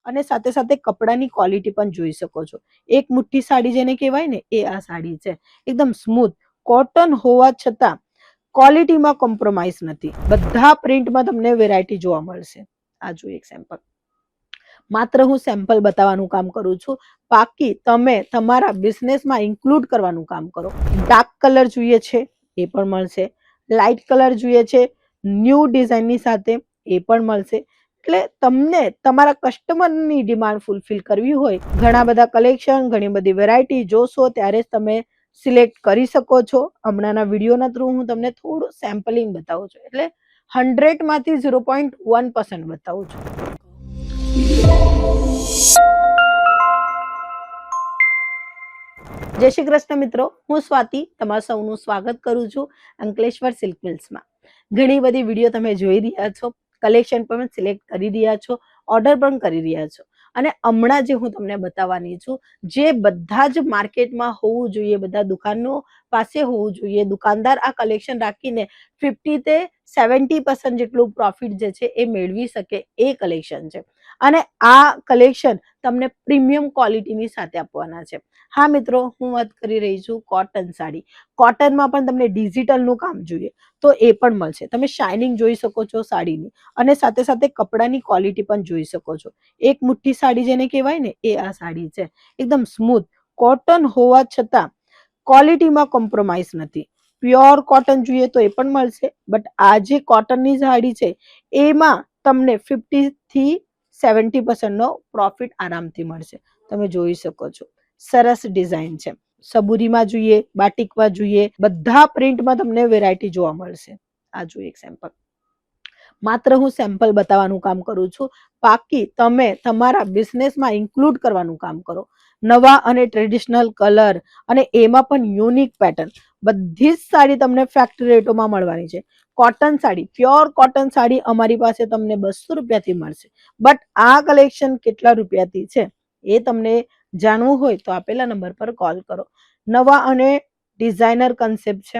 અને સાથે સાથે કપડાની ક્વોલિટી પણ જોઈ શકો છો. એક મુઠ્ઠી સાડી જેને કહેવાય ને એ આ સાડી છે. એકદમ સ્મૂથ કોટન હોવા છતાં ક્વોલિટીમાં કોમ્પ્રોમાઇઝ નથી. બધા પ્રિન્ટમાં તમને વેરાયટી જોવા મળશે. આ જો એક સેમ્પલ. માત્ર હું સેમ્પલ બતાવવાનું કામ કરું છું, બાકી તમે તમારા બિઝનેસમાં ઇન્ક્લુડ કરવાનું કામ કરો. ડાર્ક કલર જોઈએ છે એ પણ મળશે, લાઇટ કલર જોઈએ છે ન્યૂ ડિઝાઇનની સાથે એ પણ મળશે. એટલે તમને તમારા કસ્ટમરની ડિમાન્ડ ફૂલફિલ કરવી હોય, ઘણા બધા કલેક્શન, ઘણી બધી વેરાયટી જોશો ત્યારે જ તમે સિલેક્ટ કરી શકો છો. હમણાંના વિડીયોના થ્રુ હું તમને થોડું સેમ્પલિંગ બતાવું છું, એટલે 100માંથી 0.1% બતાવું છું. જય શ્રી કૃષ્ણ મિત્રો, હું સ્વાતિ તમારું સૌનું સ્વાગત કરું છું અંકલેશ્વર સિલ્ક મિલ્સમાં. ઘણી બધી વિડીયો તમે જોઈ રહ્યા છો, કલેક્શન પણ સિલેક્ટ કરી રહ્યા છો, ઓર્ડર પણ કરી રહ્યા છો. અને હમણાં જે હું તમને બતાવવાની છું, જે બધા જ માર્કેટમાં હોવું જોઈએ, બધા દુકાનો પાસે હોવું જોઈએ, દુકાનદાર આ કલેક્શન રાખીને 50-70% જેટલું પ્રોફિટ જે છે એ મેળવી શકે એ કલેક્શન છે. અને આ કલેક્શન તમને પ્રીમિયમ ક્વોલિટીની સાથે આપવાના છે. હા મિત્રો, હું વાત કરી રહી છું કોટન સાડી. કોટનમાં પણ તમને ડિજિટલનું કામ જોઈએ તો એ પણ મળશે. તમે શાઇનિંગ જોઈ શકો છો સાડીની, અને સાથે સાથે કપડાની ક્વોલિટી પણ જોઈ શકો છો. એક મુઠ્ઠી સાડી જેને કહેવાય ને એ આ સાડી છે. એકદમ સ્મૂથ કોટન હોવા છતાં ક્વોલિટીમાં કોમ્પ્રોમાઇઝ નથી. પ્યોર કોટન જોઈએ તો એ પણ મળશે, બટ આ જે કોટનની સાડી છે એમાં તમને 50-70% નો પ્રોફિટ આરામથી મળશે. તમે જોઈ શકો છો, સરસ ડિઝાઇન છે. સબુરીમાં જોઈએ, બાટિકમાં જોઈએ, બધા પ્રિન્ટમાં તમને વેરાયટી જોવા મળશે. આ જો એક સેમ્પલ. માત્ર હું સેમ્પલ બતાવવાનું કામ કરું છું, બાકી તમે તમારા બિઝનેસમાં ઇન્ક્લુડ કરવાનું કામ કરો. નવા અને ટ્રેડિશનલ કલર, અને એમાં પણ યુનિક પેટર્ન. બધી જ સાડી તમને ફેક્ટરી રેટોમાં મળવાની છે. Cotton sari, pure cotton sari અમારી પાસે તમને 200 રૂપિયાથી મળશે. બટ આ કલેક્શન કેટલા રૂપિયાથી છે એ તમને જાણવું હોય તો આપેલા નંબર પર કોલ કરો. નવા અને ડિઝાઇનર કન્સેપ્ટ છે.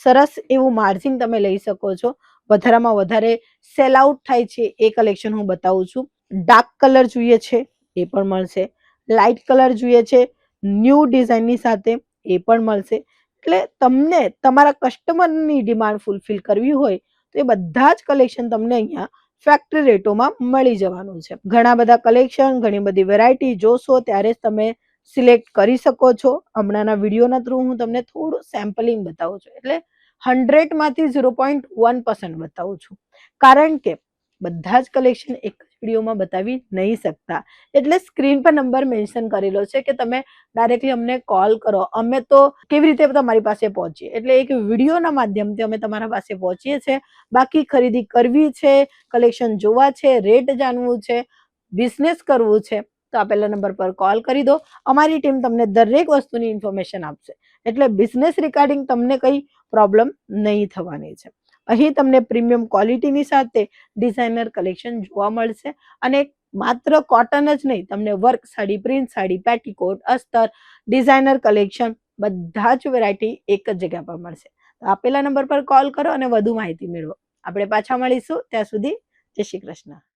સરસ એવું માર્જિન તમે લઈ શકો છો. વધારામાં વધારે સેલ આઉટ થાય છે એ કલેક્શન હું બતાવું છું. ડાર્ક કલર જોઈએ છે એ પણ મળશે, લાઇટ કલર જોઈએ છે ન્યૂ ડિઝાઇનની સાથે એ પણ મળશે. એટલે તમને તમારા કસ્ટમરની ડિમાન્ડ ફૂલફિલ કરવી હોય તો એ બધા જ કલેક્શન તમને અહીંયા ફેક્ટરી રેટોમાં મળી જવાનું છે. ઘણા બધા કલેક્શન, ઘણી બધી વેરાયટી જોશો ત્યારે જ તમે સિલેક્ટ કરી શકો છો. હમણાંના વિડીયોના થ્રુ હું તમને થોડું સેમ્પલિંગ બતાવું છું, એટલે 100માંથી 0.1% બતાવું છું. કારણ કે બધા જ કલેક્શન એક જ વિડીયોમાં બતાવી નહીં શકતા, એટલે સ્ક્રીન પર નંબર મેન્શન કરેલો છે કે તમે ડાયરેક્ટલી અમને કોલ કરો. અમે તો કેવી રીતે તમારી પાસે પહોંચીએ, એટલે એક વિડીયોના માધ્યમથી અમે તમારા પાસે પહોંચીએ છીએ. બાકી ખરીદી કરવી છે, કલેક્શન જોવા છે, રેટ જાણવું છે, બિઝનેસ કરવું છે તો આપેલા નંબર પર કોલ કરી દો. અમારી ટીમ તમને દરેક વસ્તુની ઇન્ફોર્મેશન આપશે, એટલે બિઝનેસ રિગાર્ડિંગ તમને કંઈ પ્રોબ્લેમ નહીં થવાની છે. અહીં તમને પ્રીમિયમ ક્વોલિટીની સાથે ડિઝાઇનર કલેક્શન જોવા મળશે. અને માત્ર કોટન જ નહીં, તમને work sari, print sari, petticoat, અસ્તર, ડિઝાઇનર કલેક્શન બધા જ વેરાયટી એક જ જગ્યા પર મળશે. આપેલા નંબર પર કોલ કરો અને વધુ માહિતી મેળવો. આપણે પાછા મળીશું, ત્યાં સુધી જય શ્રી કૃષ્ણ.